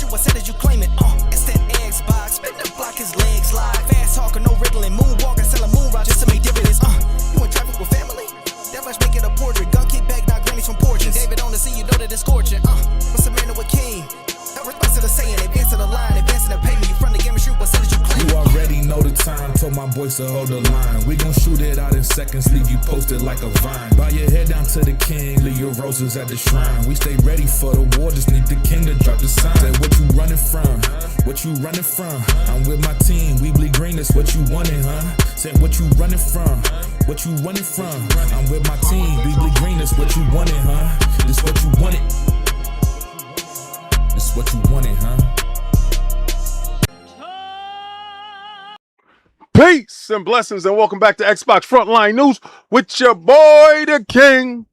shoot, I said that you claim it. It's that Xbox, spin the block, his legs live. Fast talker, no riddling, moonwalking, selling moon rock just to make dividends. You in traffic with family? That much make it a portrait. Gun kick back, now grannies from porches. David on the sea, you know that it's scorching. What's the man with king? No response to the saying, advance to the line, advance to the payment. You front the game and shoot, I said that you claim it. You already know the time, told my boys to hold the line. We gon' shoot it out in seconds, leave you posted like a vine. Bow your head down to the king, leave your roses at the shrine. We stay ready for the war, just need the king to drop the sign. Say what you running from, what you running from? I'm with my team, we bleed green, that's what you wanted, huh? Said what you running from, what you running from? I'm with my team, we bleed green, that's what you wanted, huh? This what you wanted. This what you wanted, huh? Peace and blessings, and welcome back to Xbox Frontline News with your boy, the King.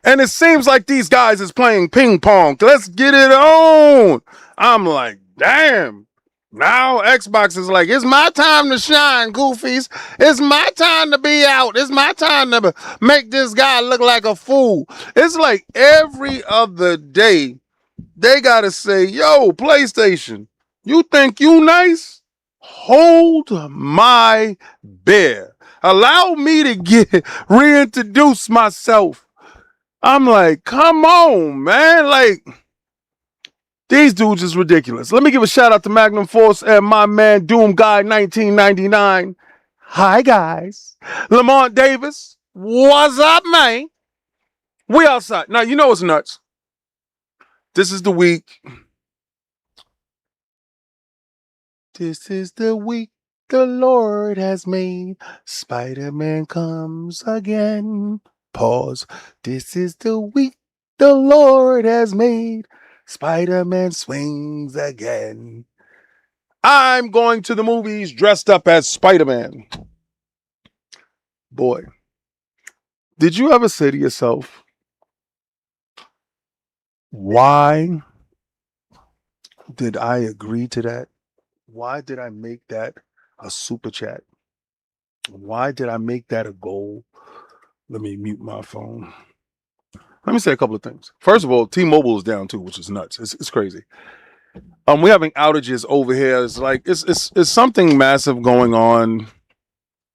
And it seems like these guys is playing ping pong. Let's get it on. I'm like, damn. Now Xbox is like, it's my time to shine, goofies. It's my time to be out. It's my time to make this guy look like a fool. It's like every other day, they got to say, yo, PlayStation, you think you nice? Hold my beer. Allow me to reintroduce myself. I'm like, come on, man. Like, these dudes is ridiculous. Let me give a shout out to Magnum Force and my man Doom Guy 1999. Hi, guys. Lamont Davis. What's up, man? We outside. Now, you know what's nuts. This is the week. This is the week the Lord has made. Spider-Man comes again. Pause. This is the week the Lord has made. Spider-Man swings again. I'm going to the movies dressed up as Spider-Man. Boy, did you ever say to yourself, why did I agree to that? Why did I make that a super chat? Why did I make that a goal? Let me mute my phone. Let me say a couple of things. First of all, T-Mobile is down too, which is nuts. It's crazy. We're having outages over here. It's like it's something massive going on,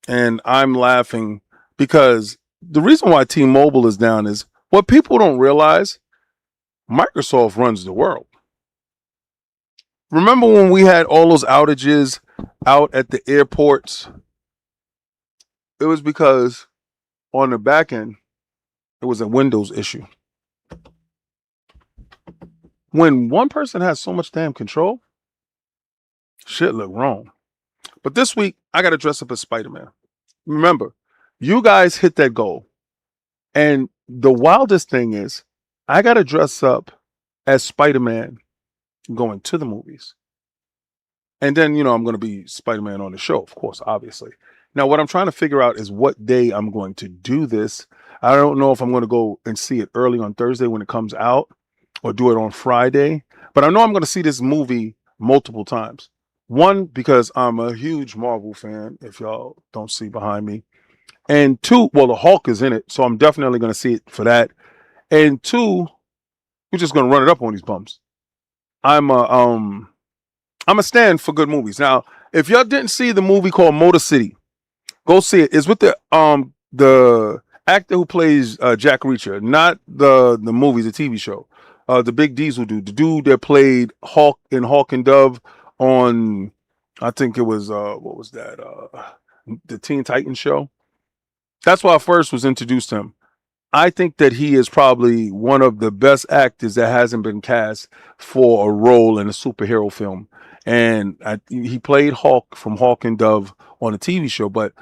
and I'm laughing because the reason why T-Mobile is down is what people don't realize. Microsoft runs the world. Remember when we had all those outages out at the airports? It was because on the back end, it was a Windows issue. When one person has so much damn control, shit look wrong. But this week, I got to dress up as Spider-Man. Remember, you guys hit that goal. And the wildest thing is, I got to dress up as Spider-Man going to the movies. And then, I'm going to be Spider-Man on the show, of course, obviously. Now, what I'm trying to figure out is what day I'm going to do this. I don't know if I'm going to go and see it early on Thursday when it comes out or do it on Friday. But I know I'm going to see this movie multiple times. One, because I'm a huge Marvel fan, if y'all don't see behind me. And two, well, the Hulk is in it, so I'm definitely going to see it for that. And two, we're just going to run it up on these bums. I'm a stand for good movies. Now, if y'all didn't see the movie called Motor City, go see it. It's with the actor who plays Jack Reacher, not the movie, the TV show. The big Diesel dude, the dude that played Hawk in Hawk and Dove on, I think it was what was that? The Teen Titans show. That's why I first was introduced to him. I think that he is probably one of the best actors that hasn't been cast for a role in a superhero film. And he played Hawk from Hawk and Dove on a TV show, but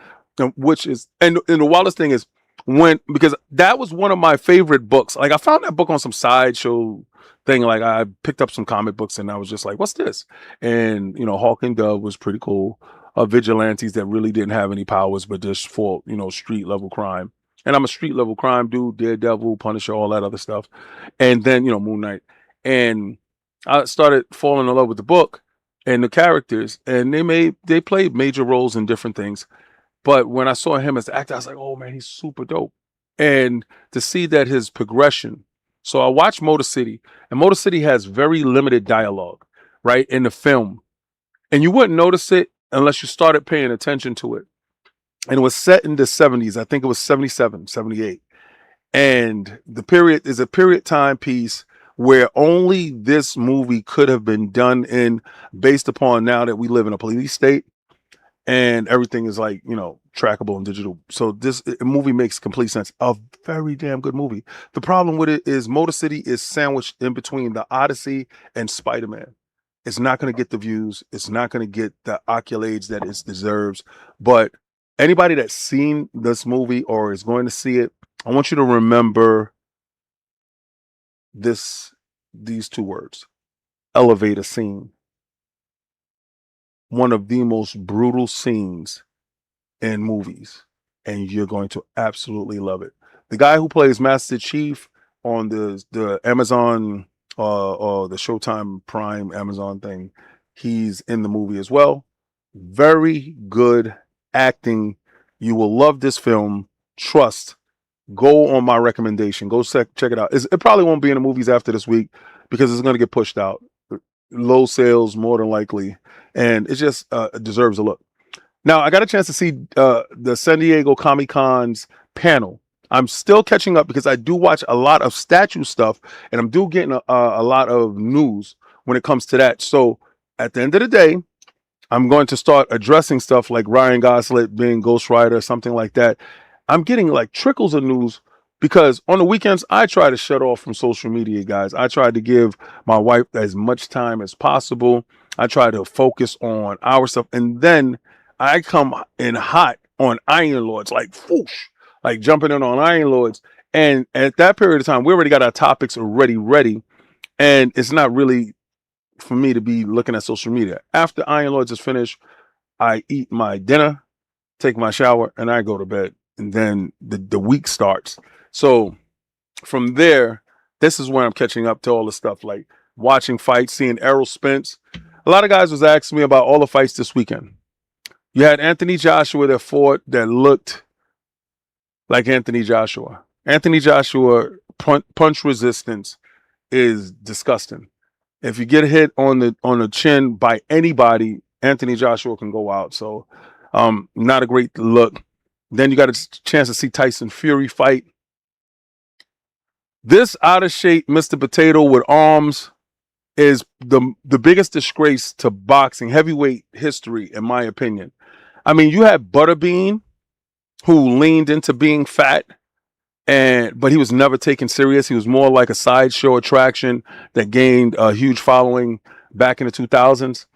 which is, and the wildest thing is because that was one of my favorite books. Like I found that book on some sideshow thing. Like I picked up some comic books and I was just like, what's this? And, Hawk and Dove was pretty cool. Vigilantes that really didn't have any powers, but just for, street level crime. And I'm a street level crime dude, Daredevil, Punisher, all that other stuff. And then, Moon Knight. And I started falling in love with the book and the characters, and they played major roles in different things. But when I saw him as an actor, I was like, oh man, he's super dope. And to see that his progression. So I watched Motor City, and Motor City has very limited dialogue. right, in the film. And you wouldn't notice it unless you started paying attention to it. And it was set in the 70s. I think it was 77, 78. And the period is a period time piece where only this movie could have been done in, based upon now that we live in a police state and everything is like, trackable and digital. So this movie makes complete sense. A very damn good movie. The problem with it is Motor City is sandwiched in between the Odyssey and Spider-Man. It's not going to get the views. It's not going to get the accolades that it deserves. But anybody that's seen this movie or is going to see it, I want you to remember these two words: elevator scene. One of the most brutal scenes in movies, and you're going to absolutely love it. The guy who plays Master Chief on the Amazon or the Showtime Prime Amazon thing, he's in the movie as well. Very good acting. You will love this film. Trust. Go on my recommendation. Go check it out. It probably won't be in the movies after this week because it's going to get pushed out. Low sales, more than likely, and it just deserves a look. Now, I got a chance to see the San Diego Comic-Con's panel. I'm still catching up because I do watch a lot of statue stuff, and I'm getting a lot of news when it comes to that. So at the end of the day, I'm going to start addressing stuff like Ryan Gosling being Ghost Rider, something like that. I'm getting like trickles of news because on the weekends, I try to shut off from social media, guys. I try to give my wife as much time as possible. I try to focus on our stuff. And then I come in hot on Iron Lords, like whoosh, like jumping in on Iron Lords. And at that period of time, we already got our topics already ready. And it's not really for me to be looking at social media. After Iron Lords is finished, I eat my dinner, take my shower, and I go to bed. And then the week starts. So from there, this is where I'm catching up to all the stuff, like watching fights, seeing Errol Spence. A lot of guys was asking me about all the fights this weekend. You had Anthony Joshua that fought that looked like Anthony Joshua. Anthony Joshua punch resistance is disgusting. If you get hit on the chin by anybody, Anthony Joshua can go out. So not a great look. Then you got a chance to see Tyson Fury fight. This out of shape Mr. Potato with arms is the biggest disgrace to boxing heavyweight history, in my opinion. I mean, you had Butterbean, who leaned into being fat, but he was never taken serious. He was more like a sideshow attraction that gained a huge following back in the 2000s.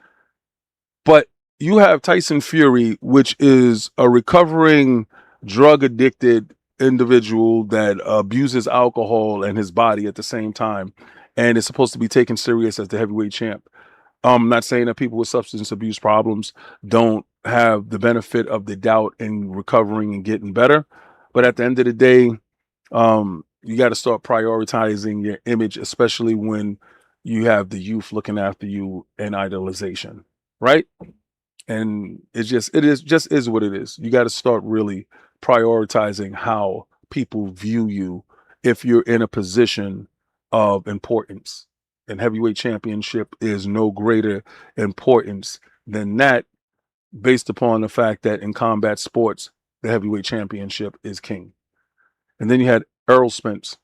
But you have Tyson Fury, which is a recovering drug-addicted individual that abuses alcohol and his body at the same time, and is supposed to be taken serious as the heavyweight champ. I'm not saying that people with substance abuse problems don't have the benefit of the doubt in recovering and getting better, but at the end of the day, you got to start prioritizing your image, especially when you have the youth looking after you and idolization, right? And it just is what it is. You got to start really prioritizing how people view you if you're in a position of importance. And heavyweight championship is no greater importance than that, based upon the fact that in combat sports, the heavyweight championship is king. And then you had Errol Spence,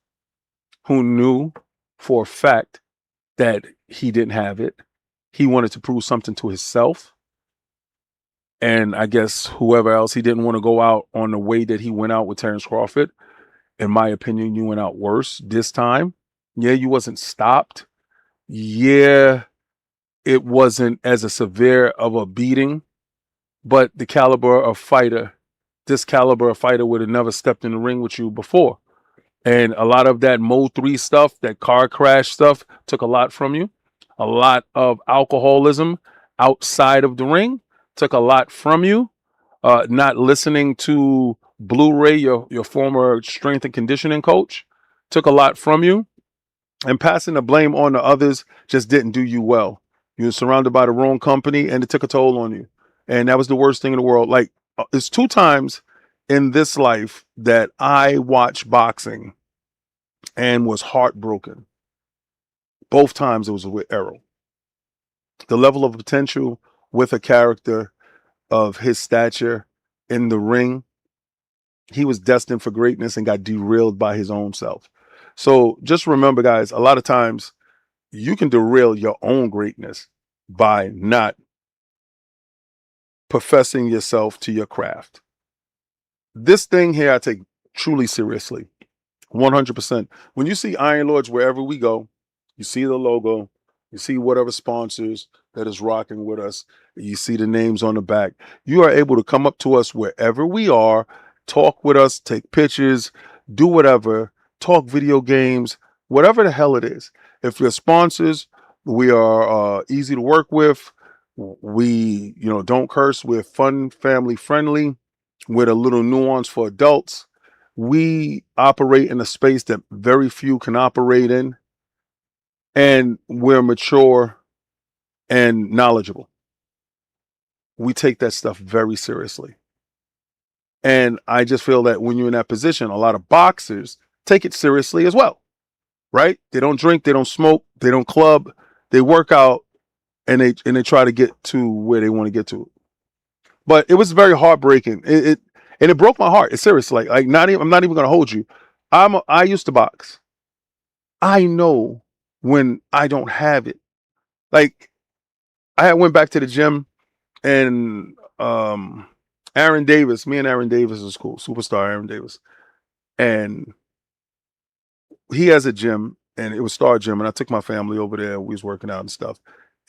who knew for a fact that he didn't have it. He wanted to prove something to himself. And I guess whoever else, he didn't want to go out on the way that he went out with Terrence Crawford. In my opinion, you went out worse this time. Yeah, you wasn't stopped. Yeah, it wasn't as a severe of a beating, but this caliber of fighter would have never stepped in the ring with you before. And a lot of that Mode 3 stuff, that car crash stuff, took a lot from you. A lot of alcoholism outside of the ring took a lot from you. Not listening to Blu-ray, your former strength and conditioning coach, took a lot from you. And passing the blame on the others just didn't do you well. You were surrounded by the wrong company, and it took a toll on you. And that was the worst thing in the world. Like, it's 2 times in this life that I watched boxing and was heartbroken. Both times it was with Errol. the level of potential with a character of his stature in the ring, he was destined for greatness and got derailed by his own self. So just remember, guys, a lot of times you can derail your own greatness by not professing yourself to your craft. This thing here I take truly seriously. 100%. When you see Iron Lords wherever we go, you see the logo, you see whatever sponsors that is rocking with us, you see the names on the back. You are able to come up to us wherever we are, talk with us, take pictures, do whatever, talk video games, whatever the hell it is. If you're sponsors, we are easy to work with. We, don't curse. We're fun, family friendly, with a little nuance for adults. We operate in a space that very few can operate in, and we're mature and knowledgeable. We take that stuff very seriously. And I just feel that when you're in that position, a lot of boxers take it seriously as well, right? They don't drink, they don't smoke, they don't club, they work out, and they try to get to where they want to get to. But it was very heartbreaking. It broke my heart. It's serious. Like I'm not even gonna hold you. I used to box. I know when I don't have it. Like I went back to the gym, and Aaron Davis, me and Aaron Davis is cool, superstar Aaron Davis, and he has a gym, and it was Star Gym, and I took my family over there. We was working out and stuff,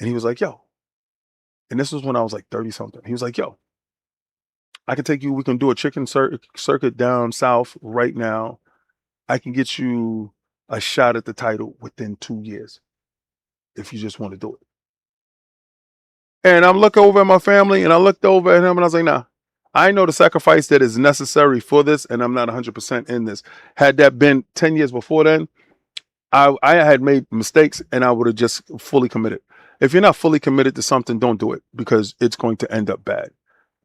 and he was like, "Yo," and this was when I was like 30 something. He was like, "Yo, I can take you. We can do a chicken circuit down south right now. I can get you a shot at the title within 2 years if you just want to do it." And I'm looking over at my family, and I looked over at him, and I was like, "Nah, I know the sacrifice that is necessary for this, and I'm not 100% in this." Had that been 10 years before then, I had made mistakes, and I would have just fully committed. If you're not fully committed to something, don't do it, because it's going to end up bad.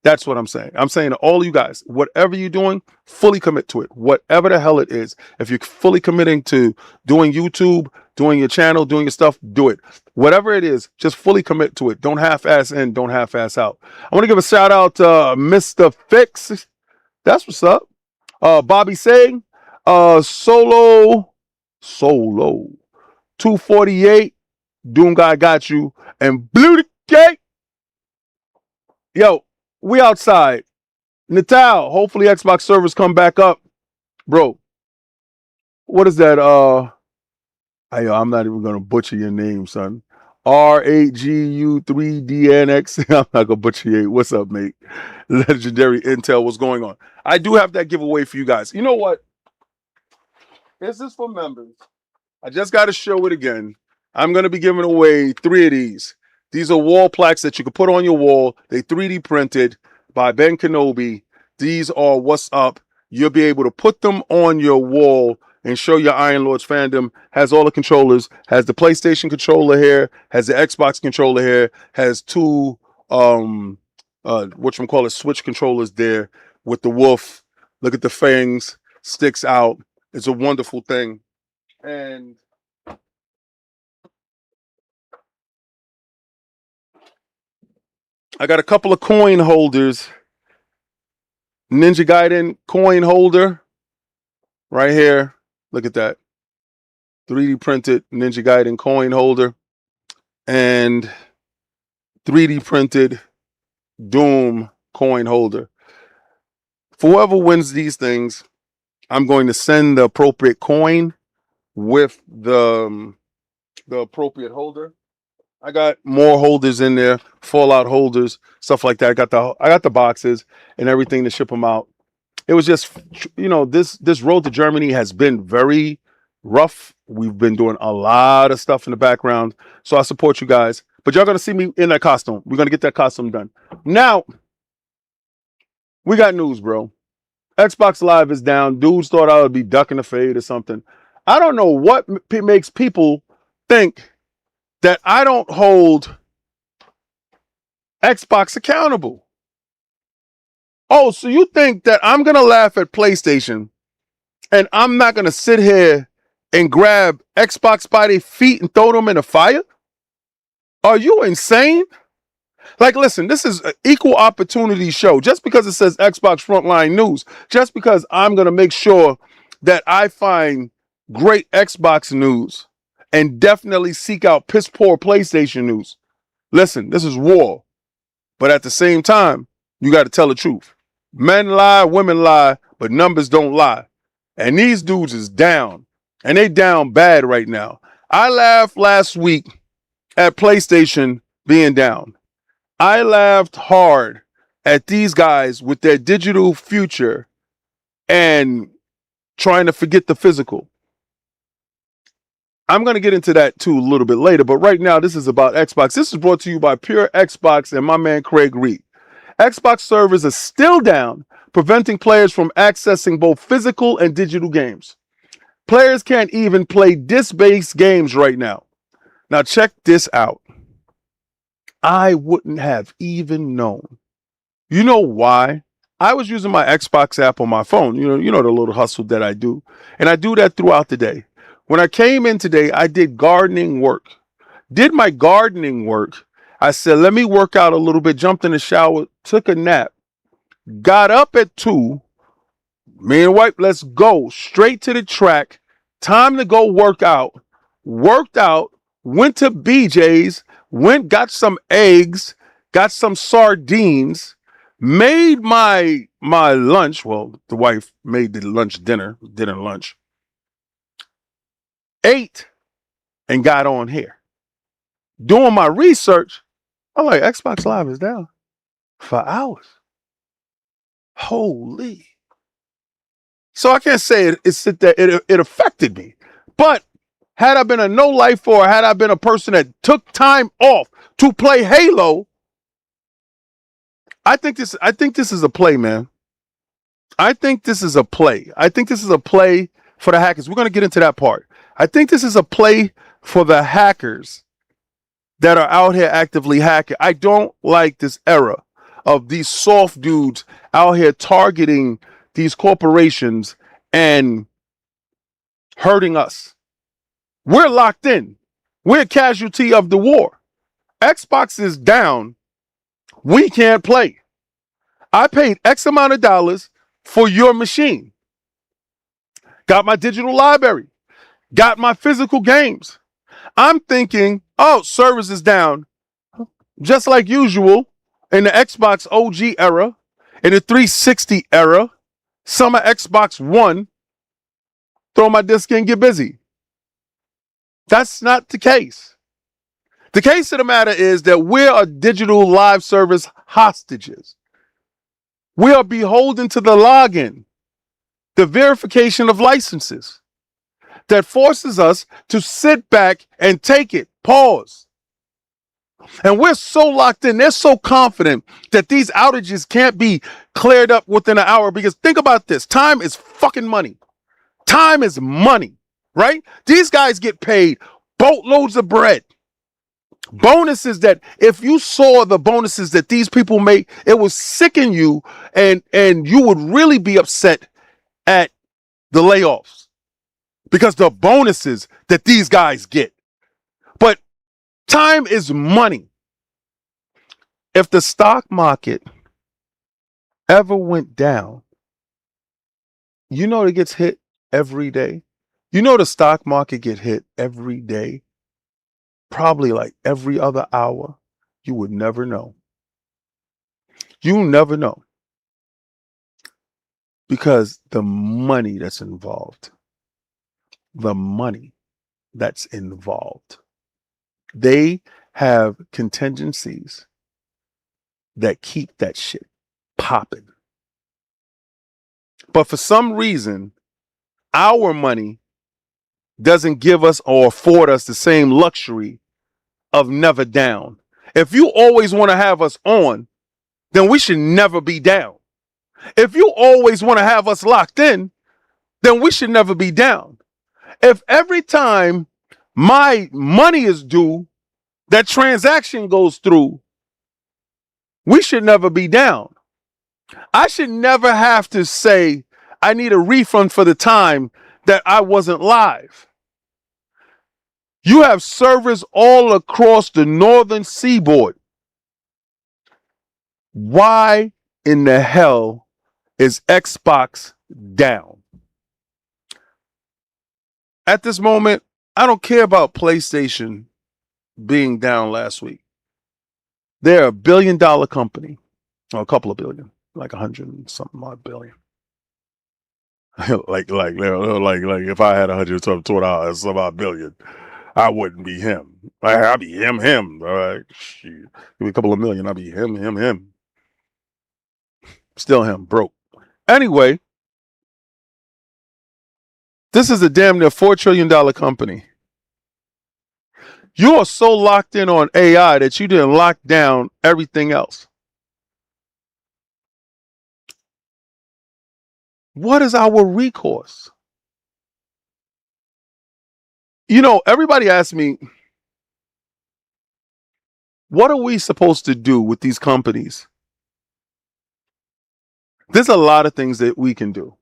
That's what I'm saying. I'm saying to all you guys, whatever you're doing, fully commit to it. Whatever the hell it is. If you're fully committing to doing YouTube, doing your channel, doing your stuff, do it. Whatever it is, just fully commit to it. Don't half-ass in, don't half-ass out. I want to give a shout out to Mr. Fix. That's what's up. Bobby Sang, Solo 248, Doom Guy got you, and Blue the Cake. Yo, we outside. Natal, hopefully Xbox servers come back up. Bro, what is that? I'm not even gonna butcher your name, son. R8GU3DNX. I'm not gonna butcher your name. What's up, mate? Legendary Intel, what's going on? I do have that giveaway for you guys. You know what? This is for members. I just got to show it again. I'm going to be giving away 3 of these. These are wall plaques that you can put on your wall. They 3D printed by Ben Kenobi. These are what's up. You'll be able to put them on your wall and show your Iron Lords fandom. Has all the controllers. Has the PlayStation controller here. Has the Xbox controller here. Has 2 whatchamacallit Switch controllers there with the wolf. Look at the fangs. Sticks out. It's a wonderful thing. And I got a couple of coin holders. Ninja Gaiden coin holder right here. Look at that. 3D printed Ninja Gaiden coin holder. And 3D printed Doom coin holder. For whoever wins these things, I'm going to send the appropriate coin with the appropriate holder. I got more holders in there, Fallout holders, stuff like that. I got the boxes and everything to ship them out. It was just, this road to Germany has been very rough. We've been doing a lot of stuff in the background, so I support you guys. But y'all gonna see me in that costume. We're gonna get that costume done. Now, we got news, bro. Xbox Live is down. Dudes thought I would be ducking the fade or something. I don't know what makes people think that I don't hold Xbox accountable. Oh, so you think that I'm going to laugh at PlayStation and I'm not going to sit here and grab Xbox by their feet and throw them in the fire? Are you insane? Like, listen, this is an equal opportunity show. Just because it says Xbox Frontline News, just because I'm going to make sure that I find great Xbox news and definitely seek out piss poor PlayStation news. Listen, this is war. But at the same time, you got to tell the truth. Men lie, women lie, but numbers don't lie. And these dudes is down. And they down bad right now. I laughed last week at PlayStation being down. I laughed hard at these guys with their digital future and trying to forget the physical. I'm going to get into that too a little bit later, but right now this is about Xbox. This is brought to you by Pure Xbox and my man Craig Reed. Xbox servers are still down, preventing players from accessing both physical and digital games. Players can't even play disc-based games right now. Now check this out. I wouldn't have even known. You know why? I was using my Xbox app on my phone. You know the little hustle that I do. And I do that throughout the day. When I came in today, I did gardening work. Did my gardening work. I said, let me work out a little bit, jumped in the shower, took a nap, got up at 2. Me and wife, let's go straight to the track. Time to go work out. Worked out, went to BJ's, got some eggs, got some sardines, made my lunch. Well, the wife made the dinner lunch. Ate and got on here. Doing my research, I'm like, Xbox Live is down for hours. Holy. So I can't say it affected me. But had I been a no life or had I been a person that took time off to play Halo, I think this is a play, man. I think this is a play. I think this is a play for the hackers. We're going to get into that part. I think this is a play for the hackers that are out here actively hacking. I don't like this era of these soft dudes out here targeting these corporations and hurting us. We're locked in. We're a casualty of the war. Xbox is down. We can't play. I paid X amount of dollars for your machine. Got my digital library. Got my physical games. I'm thinking, oh, service is down. Just like usual in the Xbox OG era, in the 360 era, summer Xbox One, throw my disc in, get busy. That's not the case. The case of the matter is that we are digital live service hostages. We are beholden to the login, the verification of licenses that forces us to sit back and take it, pause. And we're so locked in, they're so confident that these outages can't be cleared up within an hour because think about this, time is fucking money. Time is money, right? These guys get paid boatloads of bread. Bonuses that if you saw the bonuses that these people make, it would sicken you and you would really be upset at the layoffs because the bonuses that these guys get. But time is money. If the stock market ever went down, you know it gets hit every day. You know the stock market get hit every day. Probably like every other hour. You would never know. You never know. Because the money that's involved. The money that's involved. They have contingencies that keep that shit popping. But for some reason, our money doesn't give us or afford us the same luxury of never down. If you always want to have us on, then we should never be down. If you always want to have us locked in, then we should never be down. If every time my money is due, that transaction goes through, we should never be down. I should never have to say, I need a refund for the time that I wasn't live. You have servers all across the northern seaboard. Why in the hell is Xbox down? At this moment, I don't care about PlayStation being down last week. They're $1 billion company, or a couple of billion, like 100 and something odd billion. like if I had 100 something some odd billion, I wouldn't be him. I'd be him. All right, shit. Give me a couple of million, I'd be him. Still him, broke. Anyway, this is a damn near $4 trillion company. You are so locked in on AI that you didn't lock down everything else. What is our recourse? You know, everybody asks me, what are we supposed to do with these companies? There's a lot of things that we can do.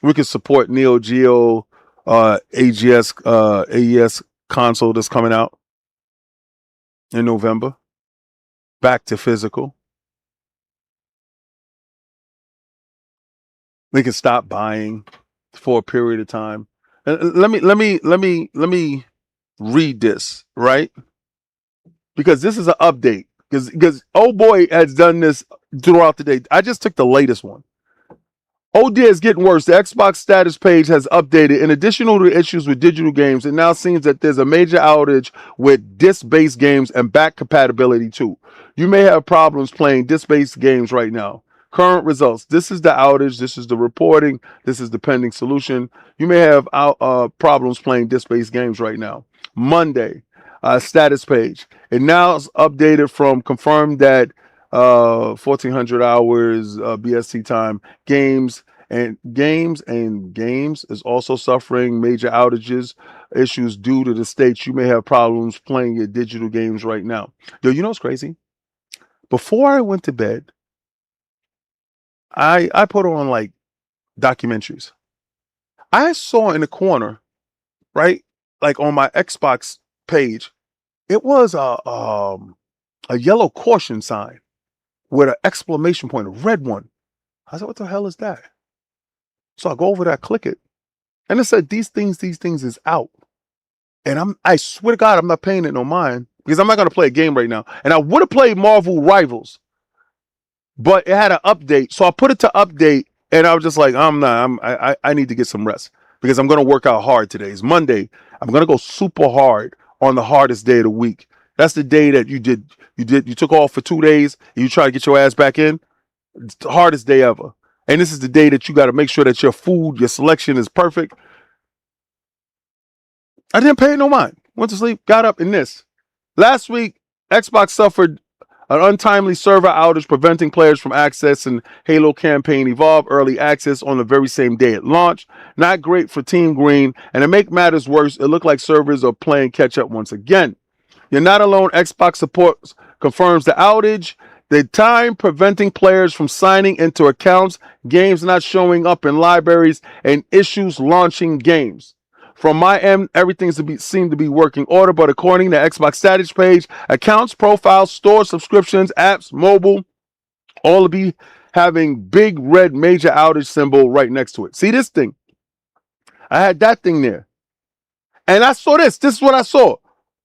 We can support Neo Geo, AES console that's coming out in November. Back to physical. We can stop buying for a period of time. Let me read this, right? Because this is an update. Because old boy has done this throughout the day. I just took the latest one. Oh dear, it's getting worse. The Xbox status page has updated. In addition to the issues with digital games, it now seems that there's a major outage with disc-based games and back compatibility too. You may have problems playing disc-based games right now. Current results. This is the outage. This is the reporting. This is the pending solution. You may have problems playing disc-based games right now. Monday, status page. It now is updated from confirmed that 1400 hours BST time. Games is also suffering major outages issues due to the states. You may have problems playing your digital games right now. Yo, you know what's crazy? Before I went to bed, I put on like documentaries. I saw in the corner, right, like on my Xbox page, it was a yellow caution sign with an exclamation point, a red one. I said, what the hell is that? So I go over there, I click it, and it said these things is out. And I swear to God, I'm not paying it no mind because I'm not gonna play a game right now. And I would have played Marvel Rivals, but it had an update. So I put it to update, and I was just like, I need to get some rest because I'm gonna work out hard today. It's Monday. I'm gonna go super hard on the hardest day of the week. That's the day that you took off for 2 days and you try to get your ass back in. It's the hardest day ever. And this is the day that you got to make sure that your food, your selection is perfect. I didn't pay no mind. Went to sleep, got up in this. Last week, Xbox suffered an untimely server outage preventing players from accessing Halo campaign Evolve early access on the very same day it launched. Not great for Team Green. And to make matters worse, it looked like servers are playing catch up once again. You're not alone. Xbox support confirms the outage. The time preventing players from signing into accounts, games not showing up in libraries, and issues launching games. From my end, everything seemed to be working order, but according to Xbox status page, accounts, profiles, stores, subscriptions, apps, mobile, all to be having big red major outage symbol right next to it. See this thing? I had that thing there. And I saw this. This is what I saw.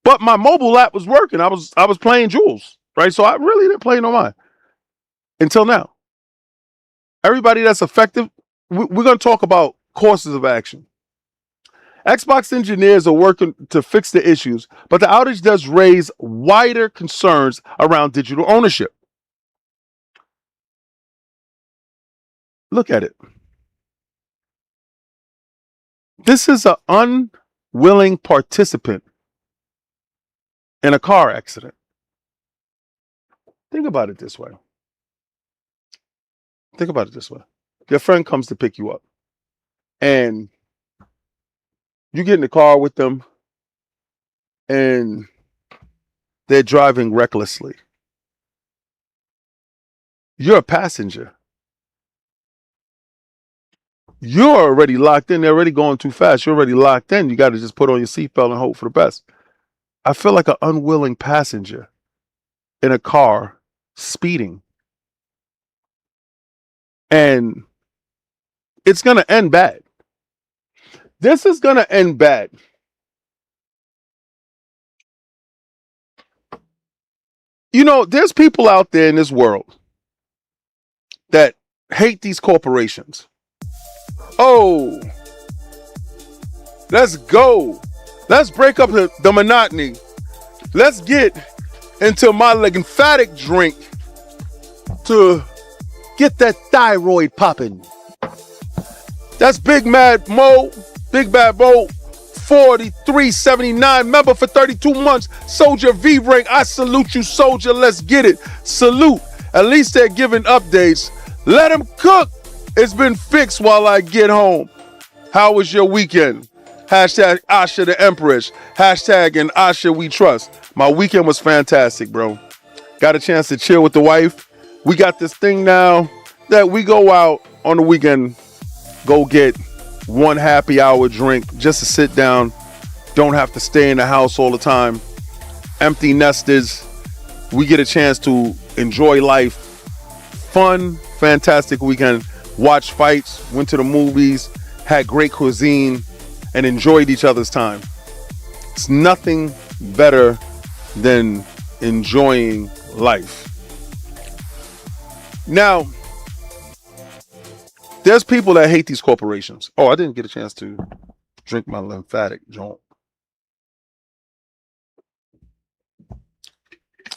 But my mobile app was working. I was playing Jules. Right, so I really didn't play no mind until now. Everybody that's effective, we're going to talk about courses of action. Xbox engineers are working to fix the issues, but the outage does raise wider concerns around digital ownership. Look at it. This is an unwilling participant in a car accident. Think about it this way. Your friend comes to pick you up and you get in the car with them and they're driving recklessly. You're a passenger. You're already locked in. They're already going too fast. You're already locked in. You got to just put on your seatbelt and hope for the best. I feel like an unwilling passenger in a car speeding. And it's going to end bad. This is going to end bad. You know, there's people out there in this world that hate these corporations. Oh, let's go. Let's break up the monotony. Let's get into my lymphatic drink to get that thyroid popping. That's Big Mad Mo, Big Bad Mo, 4379, member for 32 months. Soldier V rank. I salute you, soldier. Let's get it. Salute. At least they're giving updates. Let them cook. It's been fixed while I get home. How was your weekend? Hashtag Asha the Empress. Hashtag and Asha we trust. My weekend was fantastic, bro. Got a chance to chill with the wife. We got this thing now that we go out on the weekend, go get one happy hour drink just to sit down. Don't have to stay in the house all the time. Empty nesters. We get a chance to enjoy life. Fun, fantastic weekend. Watch fights, went to the movies, had great cuisine, and enjoyed each other's time. It's nothing better than enjoying life. Now, there's people that hate these corporations. Oh, I didn't get a chance to drink my lymphatic joint.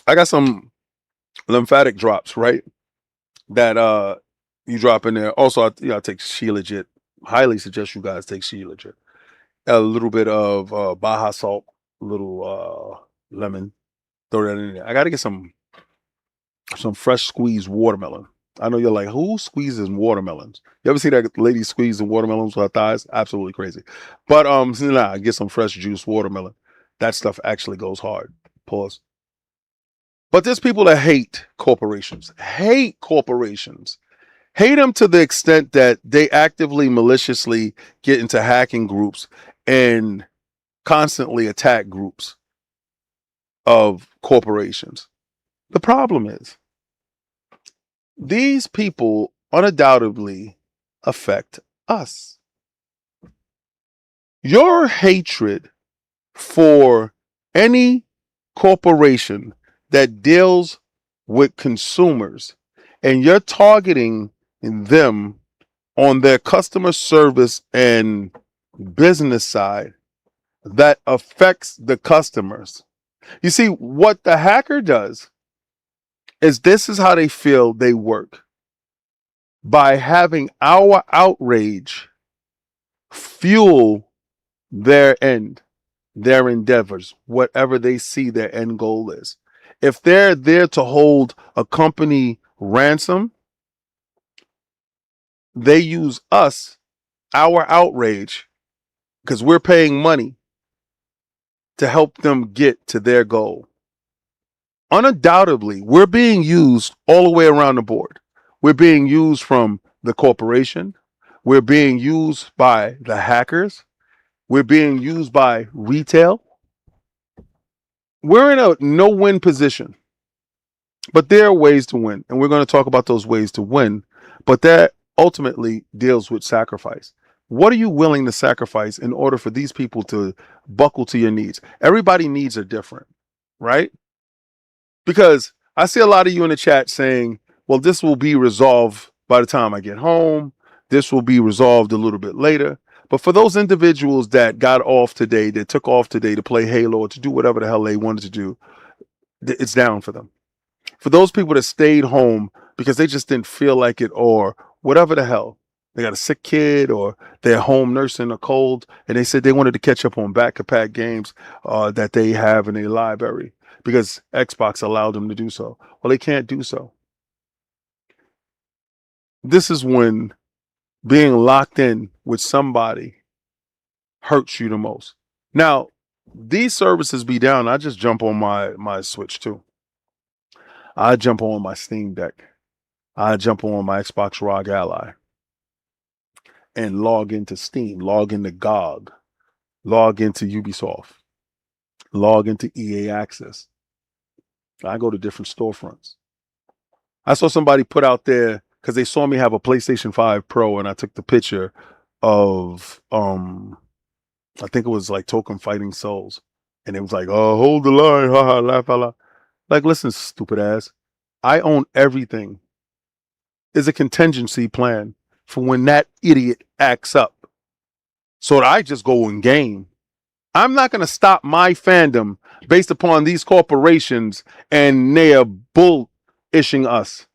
I got some lymphatic drops, right? That you drop in there. Also, I take Shilajit. Highly suggest you guys take Shilajit. A little bit of Baja salt, a little lemon. Throw that in there. I got to get some fresh squeezed watermelon. I know you're like, who squeezes watermelons? You ever see that lady squeezing watermelons with her thighs? Absolutely crazy. But get some fresh juice watermelon. That stuff actually goes hard. Pause. But there's people that hate corporations. Hate corporations. Hate them to the extent that they actively, maliciously get into hacking groups and constantly attack groups of corporations. The problem is, these people undoubtedly affect us. Your hatred for any corporation that deals with consumers and you're targeting them on their customer service and business side that affects the customers. You see, what the hacker does is this is how they feel they work. By having our outrage fuel their endeavors, whatever they see their end goal is. If they're there to hold a company ransom, they use us, our outrage, because we're paying money to help them get to their goal. Undoubtedly, we're being used all the way around the board. We're being used from the corporation. We're being used by the hackers. We're being used by retail. We're in a no-win position. But there are ways to win. And we're going to talk about those ways to win. But that ultimately deals with sacrifice. What are you willing to sacrifice in order for these people to buckle to your needs? Everybody's needs are different, right? Because I see a lot of you in the chat saying, well, this will be resolved by the time I get home. This will be resolved a little bit later. But for those individuals that got off today, that took off today to play Halo or to do whatever the hell they wanted to do, it's down for them. For those people that stayed home because they just didn't feel like it or whatever the hell, they got a sick kid or they're home nursing a cold, and they said they wanted to catch up on back-to-back games that they have in their library because Xbox allowed them to do so. Well, they can't do so. This is when being locked in with somebody hurts you the most. Now, these services be down. I just jump on my Switch too. I jump on my Steam Deck. I jump on my Xbox ROG Ally. and log into Steam, log into GOG, log into Ubisoft, log into EA Access. I go to different storefronts. I saw somebody put out there because they saw me have a PlayStation 5 Pro, and I took the picture of I think it was like Token Fighting Souls, and it was like, oh, hold the line, haha, laugh, laugh. Like, listen, stupid ass, I own everything. Is a contingency plan for when that idiot acts up, so that I just go in game. I'm not going to stop my fandom based upon these corporations and their bull-ishing us.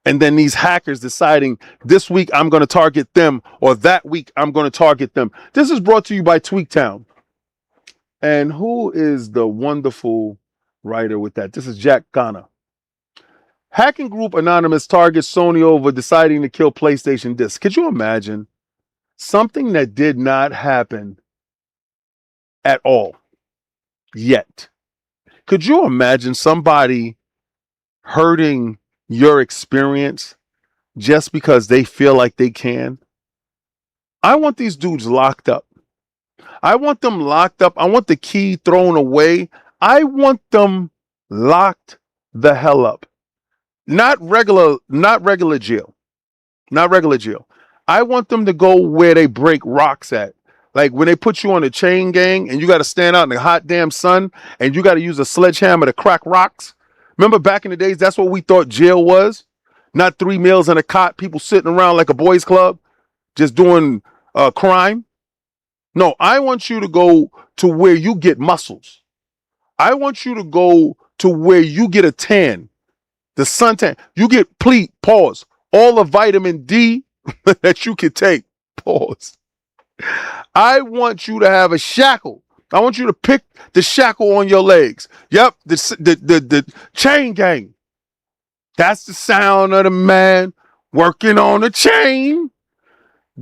And then these hackers deciding this week I'm going to target them, or that week I'm going to target them. This is brought to you by Tweaktown. And who is the wonderful writer with that? This is Jack Ghana. Hacking group Anonymous targets Sony over deciding to kill PlayStation discs. Could you imagine something that did not happen at all yet? Could you imagine somebody hurting your experience just because they feel like they can? I want these dudes locked up. I want them locked up. I want the key thrown away. I want them locked the hell up. Not regular jail. Not regular jail. I want them to go where they break rocks at. Like when they put you on a chain gang and you got to stand out in the hot damn sun and you got to use a sledgehammer to crack rocks. Remember back in the days, that's what we thought jail was? Not 3 meals in a cot, people sitting around like a boys club, just doing crime. No, I want you to go to where you get muscles. I want you to go to where you get a tan, the suntan. You get all the vitamin D that you can take. Pause. I want you to have a shackle. I want you to pick the shackle on your legs. Yep, the chain gang. That's the sound of the man working on a chain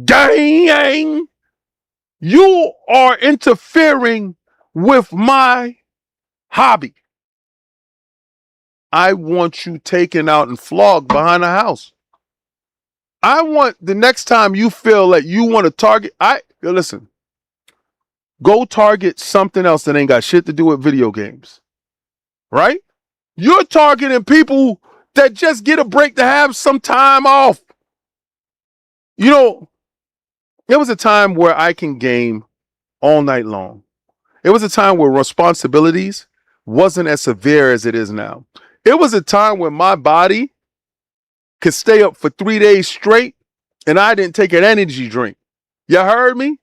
gang. You are interfering with my hobby. I want you taken out and flogged behind the house. I want the next time you feel that you want to target, listen, go target something else that ain't got shit to do with video games, right? You're targeting people that just get a break to have some time off. You know, there was a time where I can game all night long. It was a time where responsibilities wasn't as severe as it is now. It was a time when my body could stay up for 3 days straight and I didn't take an energy drink. You heard me?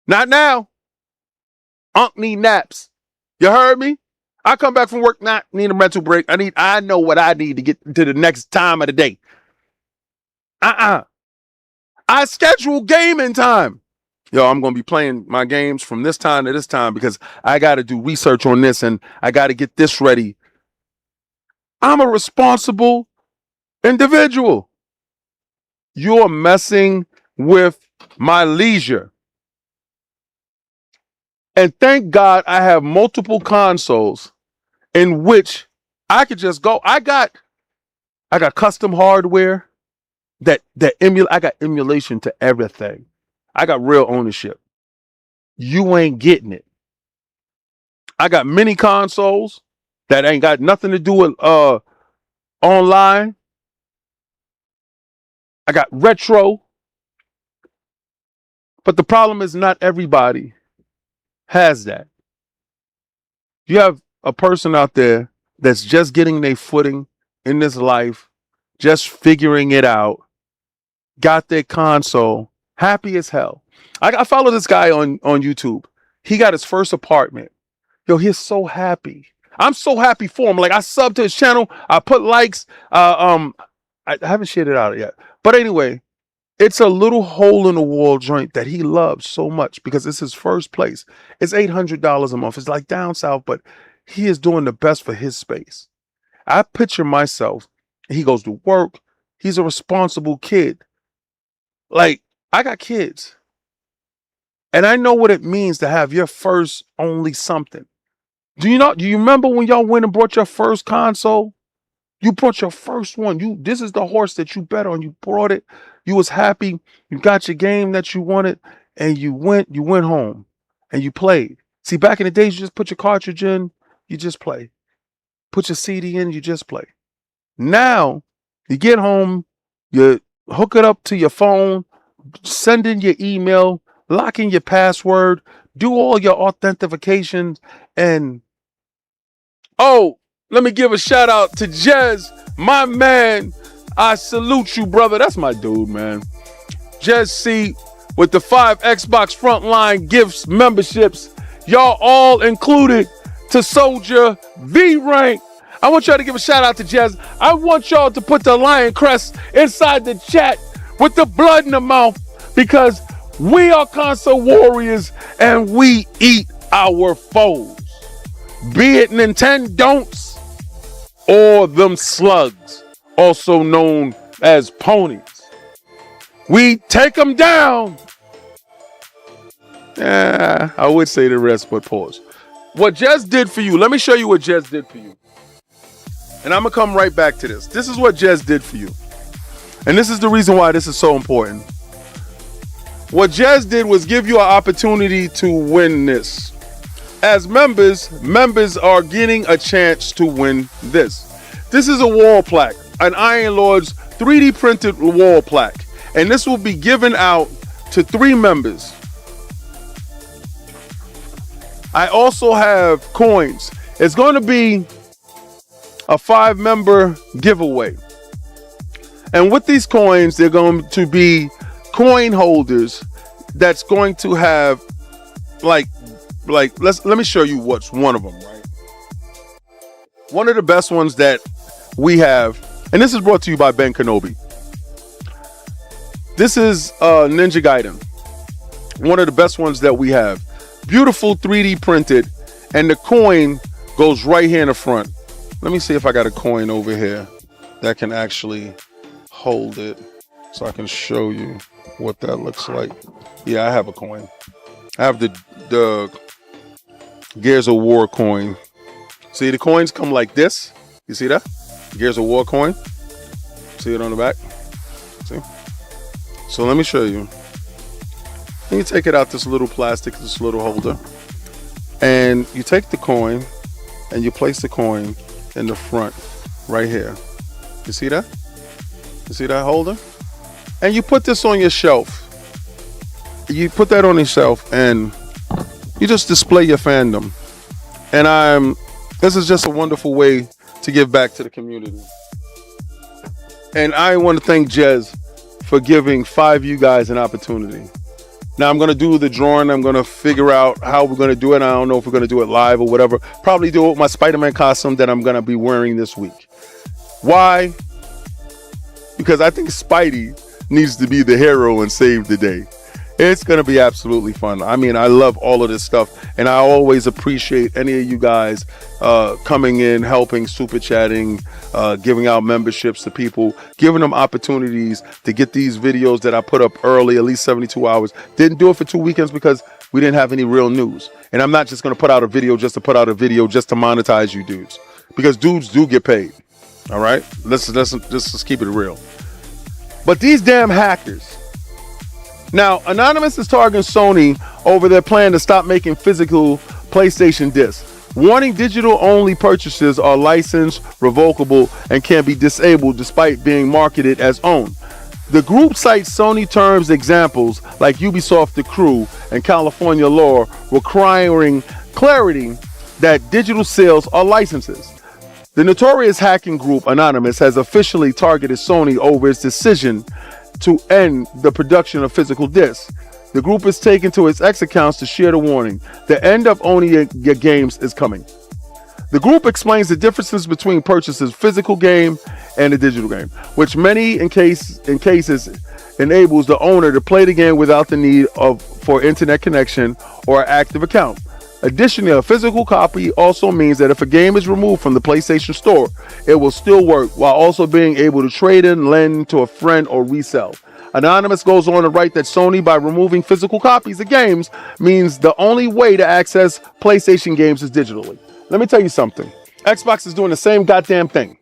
Not now. Unk need naps. You heard me? I come back from work, not need a mental break. I know what I need to get to the next time of the day. I schedule gaming time. Yo, I'm going to be playing my games from this time to this time because I got to do research on this and I got to get this ready. I'm a responsible individual. You're messing with my leisure. And thank God I have multiple consoles in which I could just go. I got custom hardware that I got emulation to everything. I got real ownership. You ain't getting it. I got mini consoles that ain't got nothing to do with online. I got retro. But the problem is not everybody has that. You have a person out there that's just getting their footing in this life, just figuring it out, got their console, happy as hell. I follow this guy on YouTube. He got his first apartment. Yo, he's so happy. I'm so happy for him. Like, I subbed to his channel. I put likes. I haven't shared it out yet. But anyway, it's a little hole in the wall joint that he loves so much because it's his first place. It's $800 a month. It's like down south, but he is doing the best for his space. I picture myself. He goes to work. He's a responsible kid. Like, I got kids. And I know what it means to have your first only something. Do you remember when y'all went and bought your first console? You brought your first one. This is the horse that you bet on. You brought it. You was happy. You got your game that you wanted, and you went home and you played. See, back in the days, you just put your cartridge in, you just play. Put your CD in, you just play. Now, you get home, you hook it up to your phone, send in your email, lock in your password, do all your authentications, and oh, let me give a shout out to Jez, my man. I salute you, brother. That's my dude, man. Jez C with the 5 Xbox Frontline gifts memberships. Y'all all included to Soldier V rank. I want y'all to give a shout out to Jez. I want y'all to put the lion crest inside the chat with the blood in the mouth, because we are console warriors and we eat our foes. Be it Nintendon'ts or them slugs, also known as ponies. We take them down. I would say the rest, but pause. What Jez did for you, let me show you what Jez did for you. And I'm going to come right back to this. This is what Jez did for you. And this is the reason why this is so important. What Jez did was give you an opportunity to win this. As members are getting a chance to win this. This is a wall plaque, an Iron Lords 3D printed wall plaque. And this will be given out to 3 members. I also have coins. It's going to be a 5-member giveaway. And with these coins, they're going to be coin holders that's going to have let me show you what's one of them, right? One of the best ones that we have, and this is brought to you by Ben Kenobi. This is Ninja Gaiden. One of the best ones that we have. Beautiful 3D printed, and the coin goes right here in the front. Let me see if I got a coin over here that can actually hold it so I can show you what that looks like. Yeah, I have a coin. I have the Gears of War coin. See, the coins come like this. You see that? Gears of War coin. See it on the back? See? So let me show you. You take it out this little plastic, this little holder, and you take the coin and you place the coin in the front right here. You see that? You see that holder? And you put this on your shelf. You put that on your shelf and you just display your fandom. And this is just a wonderful way to give back to the community. And I want to thank Jez for giving 5 of you guys an opportunity. Now I'm going to do the drawing. I'm going to figure out how we're going to do it. I don't know if we're going to do it live or whatever. Probably do it with my Spider-Man costume that I'm going to be wearing this week. Why? Because I think Spidey needs to be the hero and save the day. It's going to be absolutely fun. I mean, I love all of this stuff, and I always appreciate any of you guys coming in, helping, super chatting, giving out memberships to people, giving them opportunities to get these videos that I put up early, at least 72 hours. Didn't do it for 2 weekends because we didn't have any real news. And I'm not just going to put out a video just to put out a video just to monetize you dudes, because dudes do get paid. All right, let's keep it real. But these damn hackers. Now, Anonymous is targeting Sony over their plan to stop making physical PlayStation discs, warning digital-only purchases are licensed, revocable, and can be disabled despite being marketed as owned. The group cites Sony terms examples like Ubisoft The Crew and California law requiring clarity that digital sales are licenses. The notorious hacking group Anonymous has officially targeted Sony over its decision to end the production of physical discs. The group is taken to its X accounts to share the warning. The end of owning your games is coming. The group explains the differences between purchases physical game and a digital game, which in cases enables the owner to play the game without the need for internet connection or active account. Additionally, a physical copy also means that if a game is removed from the PlayStation Store, it will still work while also being able to trade in, lend to a friend, or resell. Anonymous goes on to write that Sony, by removing physical copies of games, means the only way to access PlayStation games is digitally. Let me tell you something. Xbox is doing the same goddamn thing.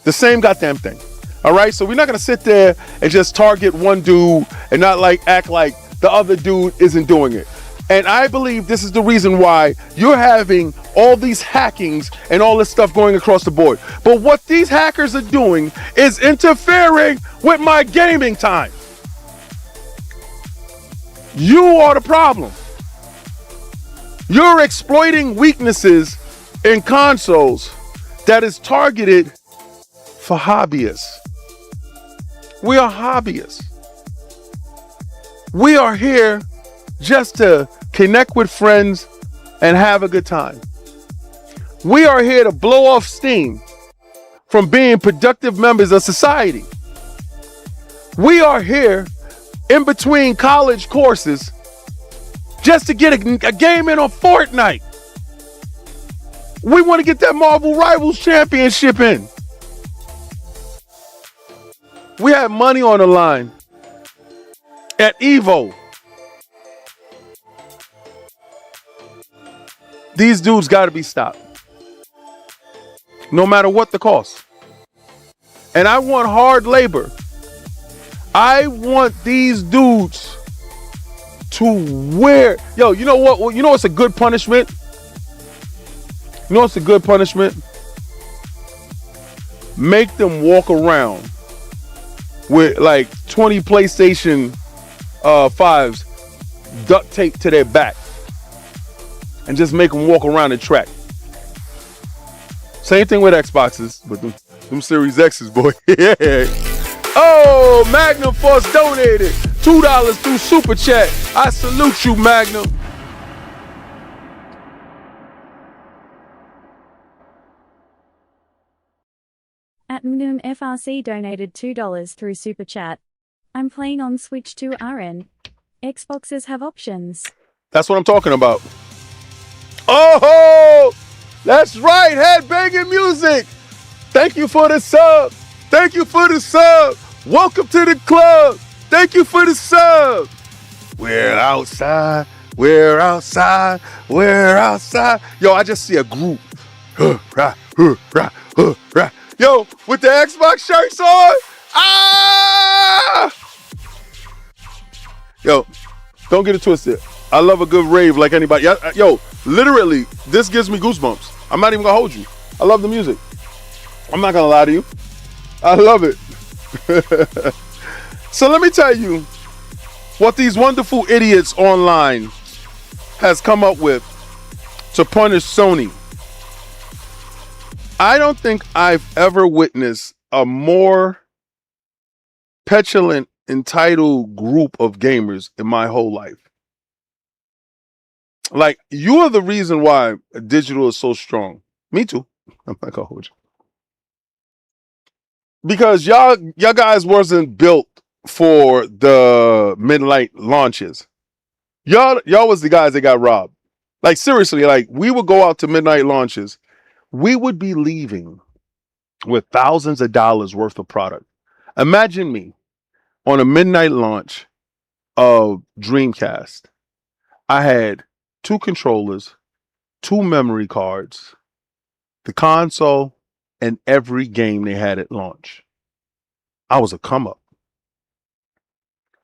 The same goddamn thing. All right, so we're not gonna sit there and just target one dude and not like act like the other dude isn't doing it. And I believe this is the reason why you're having all these hackings and all this stuff going across the board. But what these hackers are doing is interfering with my gaming time. You are the problem. You're exploiting weaknesses in consoles that is targeted for hobbyists. We are hobbyists. We are here just to connect with friends and have a good time. We are here to blow off steam from being productive members of society. We are here in between college courses just to get a game in on Fortnite. We want to get that Marvel Rivals Championship in. We have money on the line at Evo. These dudes got to be stopped. No matter what the cost. And I want hard labor. I want these dudes to wear. Yo, you know what? Well, you know what's a good punishment? You know what's a good punishment? Make them walk around with like 20 PlayStation 5s duct taped to their back. And just make them walk around the track. Same thing with Xboxes, but them Series X's, boy. Yeah. Oh, Magnum Force donated $2 through Super Chat. I salute you, Magnum. At Mnum FRC donated $2 through Super Chat. I'm playing on Switch 2 RN. Xboxes have options. That's what I'm talking about. Oh, that's right. Headbanging music. Thank you for the sub. Thank you for the sub. Welcome to the club. Thank you for the sub. We're outside. We're outside. We're outside. Yo, I just see a group. Yo, with the Xbox shirts on. Ah! Yo, don't get it twisted. I love a good rave like anybody. Yo, literally, this gives me goosebumps. I'm not even gonna hold you. I love the music. I'm not gonna lie to you. I love it. So let me tell you what these wonderful idiots online has come up with to punish Sony. I don't think I've ever witnessed a more petulant, entitled group of gamers in my whole life. Like, you are the reason why digital is so strong. Me too. I'm not gonna hold you. Because y'all guys wasn't built for the midnight launches. Y'all was the guys that got robbed. Like, seriously, like, we would go out to midnight launches. We would be leaving with thousands of dollars worth of product. Imagine me on a midnight launch of Dreamcast. I had 2 controllers, 2 memory cards, the console, and every game they had at launch. I was a come up.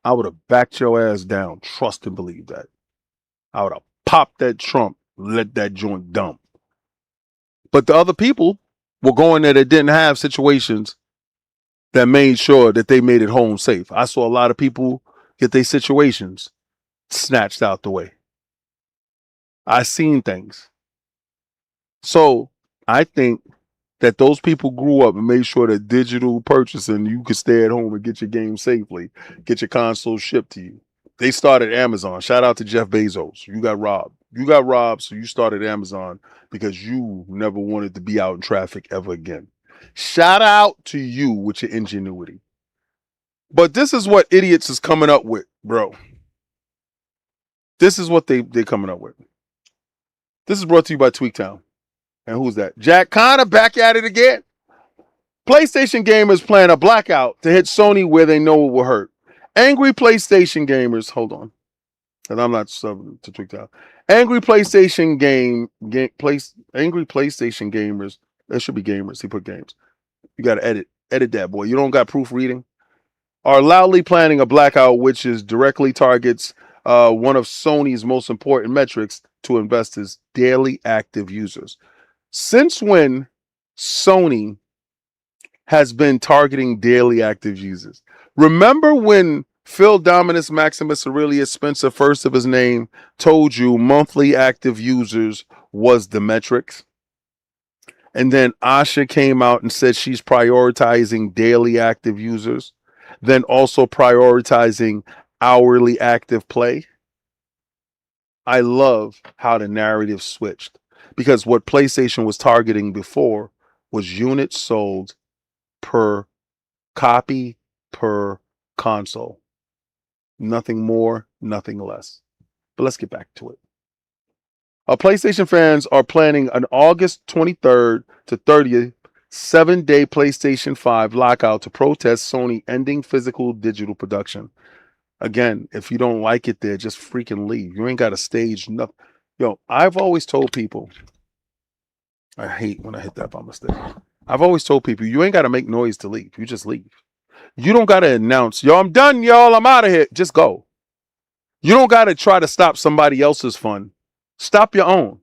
I would have backed your ass down. Trust and believe that. I would have popped that trunk, let that joint dump. But the other people were going there that didn't have situations that made sure that they made it home safe. I saw a lot of people get their situations snatched out the way. I seen things. So I think that those people grew up and made sure that digital purchasing, you could stay at home and get your game safely, get your console shipped to you. They started Amazon. Shout out to Jeff Bezos. You got robbed. You got robbed, so you started Amazon because you never wanted to be out in traffic ever again. Shout out to you with your ingenuity. But this is what idiots is coming up with, bro. This is what they're coming up with. This is brought to you by Tweaktown. And who's that? Jack Connor back at it again. PlayStation gamers plan a blackout to hit Sony where they know it will hurt. Angry PlayStation gamers, hold on, and I'm not subbing to Tweaktown. Angry PlayStation gamers. There should be gamers. He put games. You got to edit that, boy. You don't got proofreading. Are loudly planning a blackout, which is directly targets one of Sony's most important metrics to investors: daily active users. Since when Sony has been targeting daily active users? Remember when Phil Dominus Maximus Aurelius Spencer, first of his name, told you monthly active users was the metrics? And then Asha came out and said she's prioritizing daily active users, then also prioritizing hourly active play. I love how the narrative switched, because what PlayStation was targeting before was units sold per copy per console. Nothing more, nothing less. But let's get back to it. PlayStation fans are planning an August 23rd to 30th 7-day PlayStation 5 lockout to protest Sony ending physical digital production. Again, if you don't like it there, just freaking leave. You ain't got to stage nothing. Yo, I've always told people, I hate when I hit that by mistake. I've always told people, you ain't got to make noise to leave. You just leave. You don't got to announce, yo, I'm done, y'all. I'm out of here. Just go. You don't got to try to stop somebody else's fun. Stop your own.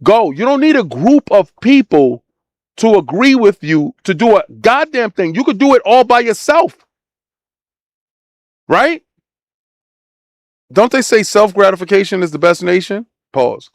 Go. You don't need a group of people to agree with you to do a goddamn thing. You could do it all by yourself. Right? Don't they say self-gratification is the best nation? Pause.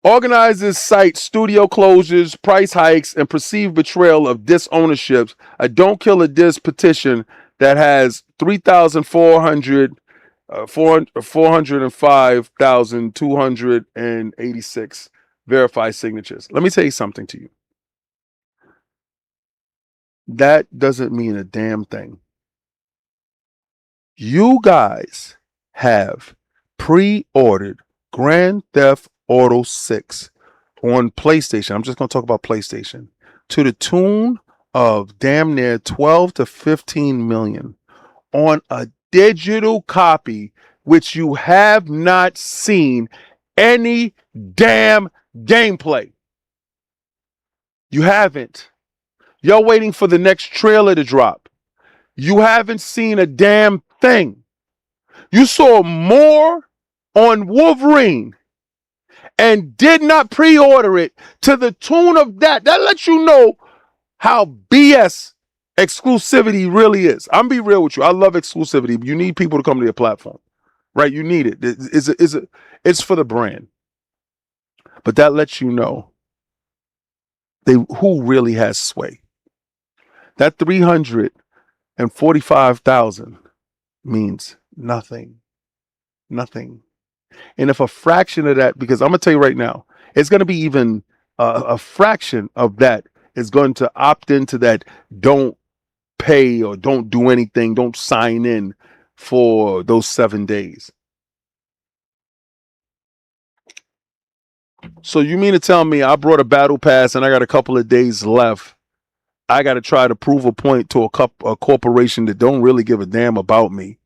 Organizers cite studio closures, price hikes, and perceived betrayal of disc ownerships. A Don't Kill a Disc petition that has 405,286 verified signatures. Let me tell you something to you. That doesn't mean a damn thing. You guys have pre-ordered Grand Theft Auto 6 on PlayStation. I'm just going to talk about PlayStation to the tune of damn near 12 to 15 million on a digital copy, which you have not seen any damn gameplay. You haven't. You're waiting for the next trailer to drop. You haven't seen a damn thing. You saw more on Wolverine and did not pre-order it to the tune of that. That lets you know how BS exclusivity really is. I'm be real with you. I love exclusivity. You need people to come to your platform, right? You need it. It's for the brand. But that lets you know who really has sway. That 345,000 means nothing. Nothing. And if a fraction of that, because I'm going to tell you right now, it's going to be even a fraction of that is going to opt into that don't pay or don't do anything, don't sign in for those 7 days. So you mean to tell me I brought a battle pass and I got a couple of days left? I got to try to prove a point to a corporation that don't really give a damn about me,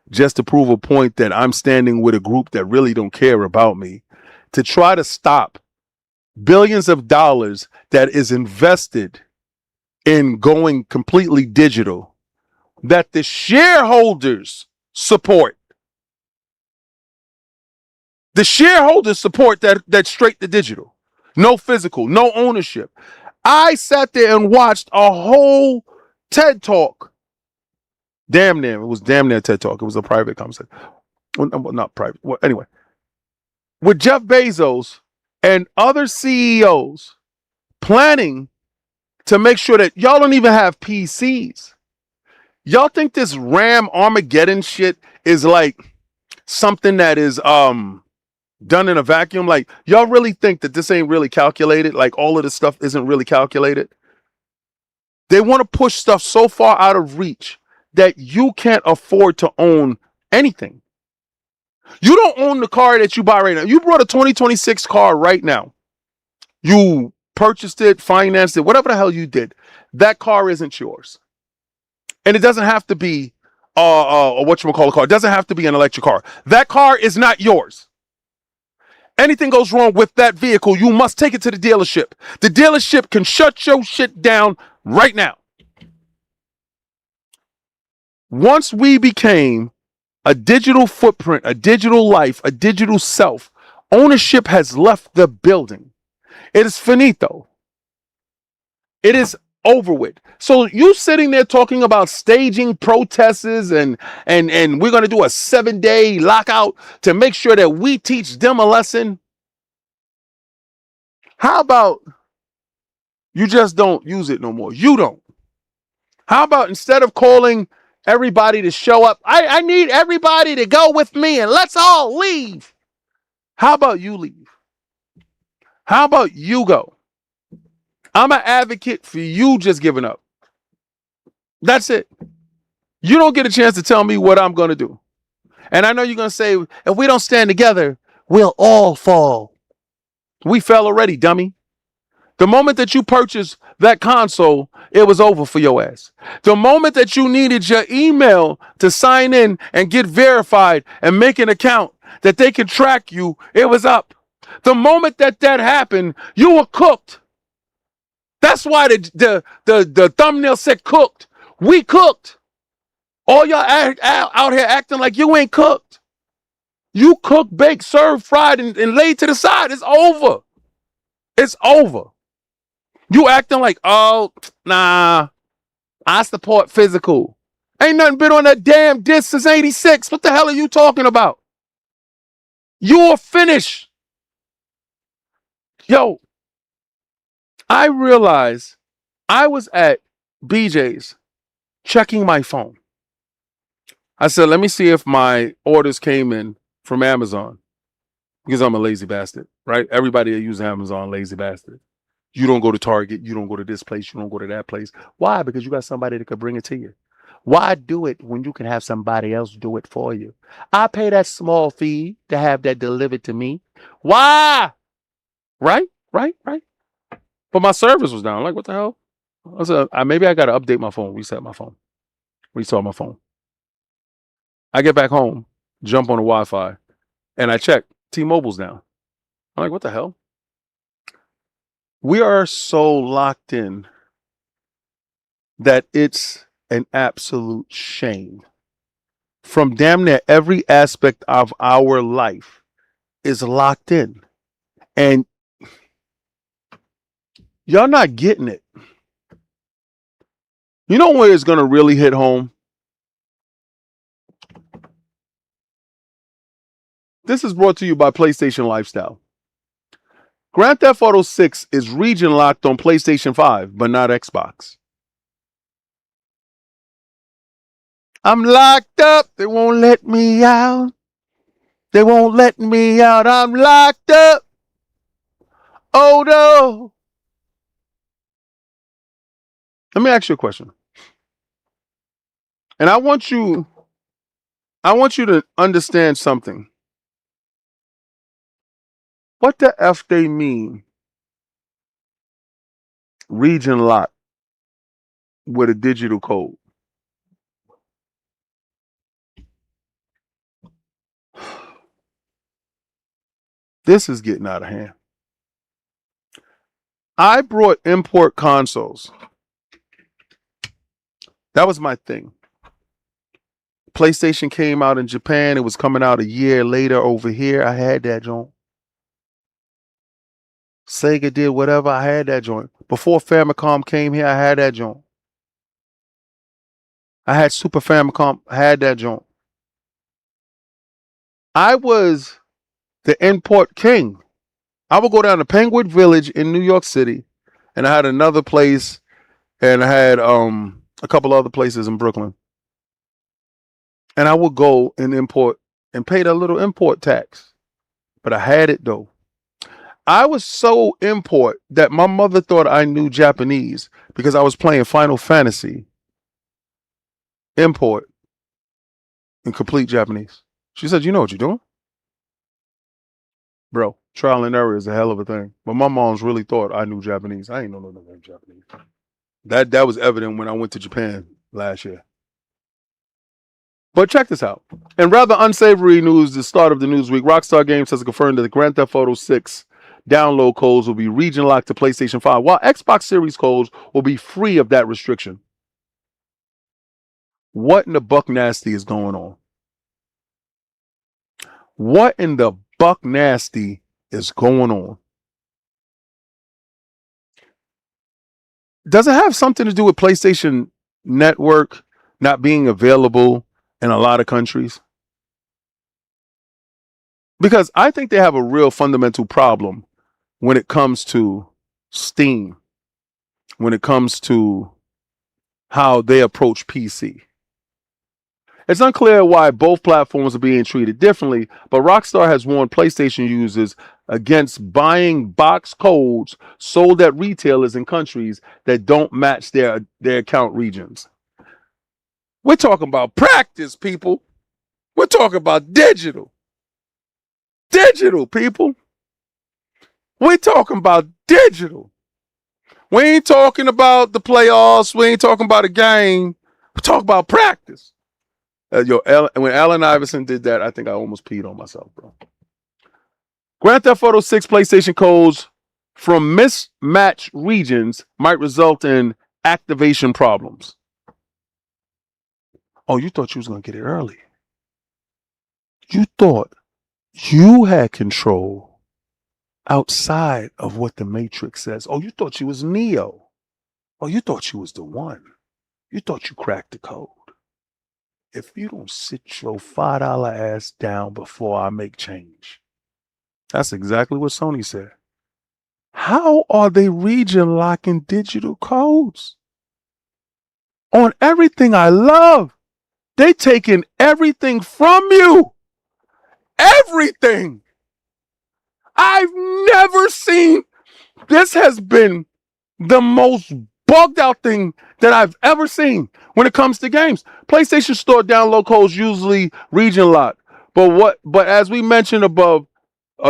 just to prove a point that I'm standing with a group that really don't care about me, to try to stop billions of dollars that is invested in going completely digital, that the shareholders support. The shareholders support that straight to digital. No physical, no ownership. I sat there and watched a whole TED Talk. Damn near. It was damn near TED Talk. It was a private conversation. Well, not private. Well, anyway. With Jeff Bezos and other CEOs planning to make sure that y'all don't even have PCs. Y'all think this RAM Armageddon shit is like something that is done in a vacuum? Like, y'all really think that this ain't really calculated? Like, all of this stuff isn't really calculated? They want to push stuff so far out of reach that you can't afford to own anything. You don't own the car that you buy right now. You brought a 2026 car right now. You purchased it, financed it, whatever the hell you did. That car isn't yours. And it doesn't have to be whatchamacallit car. It doesn't have to be an electric car. That car is not yours. anything goes wrong with that vehicle, you must take it to the dealership. The dealership can shut your shit down right now. Once we became a digital footprint, a digital life, a digital self, ownership has left the building. It is finito. It is over with. So you sitting there talking about staging protests and we're going to do a 7-day lockout to make sure that we teach them a lesson. How about you just don't use it no more? You don't. How about instead of calling everybody to show up, I need everybody to go with me and let's all leave. How about you leave? How about you go? I'm an advocate for you just giving up. That's it. You don't get a chance to tell me what I'm going to do. And I know you're going to say, if we don't stand together, we'll all fall. We fell already, dummy. The moment that you purchased that console, it was over for your ass. The moment that you needed your email to sign in and get verified and make an account that they can track you, it was up. The moment that happened, you were cooked. That's why the thumbnail said cooked. We cooked. All y'all out here acting like you ain't cooked. You cooked, baked, served, fried, and laid to the side. It's over. It's over. You acting like, oh, nah, I support physical. Ain't nothing been on that damn disc since 86. What the hell are you talking about? You're finished. Yo, I realized I was at BJ's checking my phone. I said, let me see if my orders came in from Amazon because I'm a lazy bastard, right? Everybody that uses Amazon, lazy bastard. You don't go to Target. You don't go to this place. You don't go to that place. Why? Because you got somebody that could bring it to you. Why do it when you can have somebody else do it for you? I pay that small fee to have that delivered to me. Why? Right? But my service was down. Like, what the hell? I said, maybe I got to update my phone, reset my phone, restart my phone. I get back home, jump on the Wi-Fi, and I check. T-Mobile's down. I'm like, what the hell? We are so locked in that it's an absolute shame. From damn near every aspect of our life is locked in. And y'all not getting it. You know where it's going to really hit home? This is brought to you by PlayStation Lifestyle. Grand Theft Auto 6 is region locked on PlayStation 5, but not Xbox. I'm locked up. They won't let me out. They won't let me out. I'm locked up. Oh no. Let me ask you a question. And I want you to understand something. What the F they mean? Region lock with a digital code. This is getting out of hand. I brought import consoles. That was my thing. PlayStation came out in Japan. It was coming out a year later over here. I had that joint. Sega did whatever. I had that joint. Before Famicom came here, I had that joint. I had Super Famicom. I had that joint. I was the import king. I would go down to Penguin Village in New York City, and I had another place, and I had a couple other places in Brooklyn. And I would go and import and pay that little import tax. But I had it though. I was so import that my mother thought I knew Japanese because I was playing Final Fantasy import in complete Japanese. She said, you know what you're doing? Bro, trial and error is a hell of a thing. But my mom's really thought I knew Japanese. I ain't know nothing Japanese. That was evident when I went to Japan last year. But check this out. In rather unsavory news, the start of the news week, Rockstar Games has confirmed that the Grand Theft Auto 6 download codes will be region locked to PlayStation 5, while Xbox Series codes will be free of that restriction. What in the buck nasty is going on? What in the buck nasty is going on? Does it have something to do with PlayStation Network not being available in a lot of countries? Because I think they have a real fundamental problem when it comes to Steam, when it comes to how they approach PC. It's unclear why both platforms are being treated differently, but Rockstar has warned PlayStation users against buying box codes sold at retailers in countries that don't match their account regions. We're talking about practice, people. We're talking about digital. Digital, people. We're talking about digital. We ain't talking about the playoffs. We ain't talking about a game. We're talking about practice. When Allen Iverson did that, I think I almost peed on myself, bro. Grand Theft Auto 6 PlayStation codes from mismatched regions might result in activation problems. Oh, you thought you was going to get it early. You thought you had control outside of what the Matrix says. Oh, you thought you was Neo. Oh, you thought you was the one. You thought you cracked the code. If you don't sit your $5 ass down before I make change. That's exactly what Sony said. How are they region locking digital codes? On everything I love. They taking everything from you. Everything. I've never seen. This has been the most bugged out thing that I've ever seen when it comes to games. PlayStation Store download codes usually region locked, but as we mentioned above,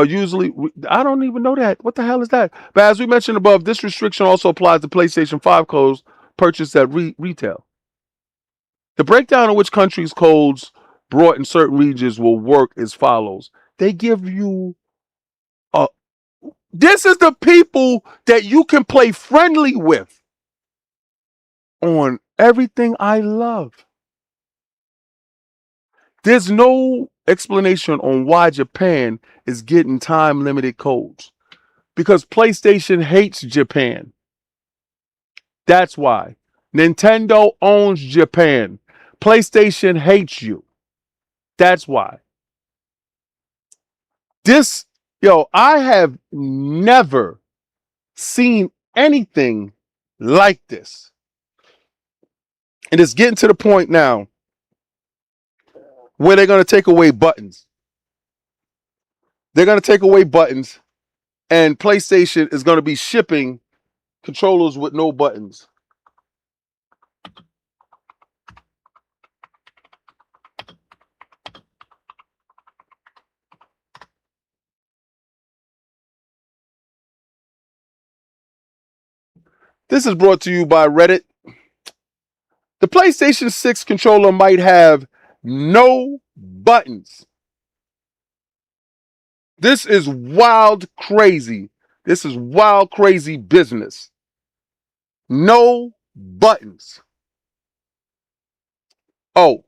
usually I don't even know that. What the hell is that? But as we mentioned above, this restriction also applies to PlayStation 5 codes purchased at retail. The breakdown of which countries codes brought in certain regions will work as follows. They give you this is the people that you can play friendly with on everything I love. There's no explanation on why Japan is getting time limited codes. Because PlayStation hates Japan. That's why. Nintendo owns Japan. PlayStation hates you. That's why. I have never seen anything like this. And it's getting to the point now where they're going to take away buttons. They're going to take away buttons, and PlayStation is going to be shipping controllers with no buttons. This is brought to you by Reddit. The PlayStation 6 controller might have no buttons. This is wild crazy. This is wild crazy business. No buttons. Oh,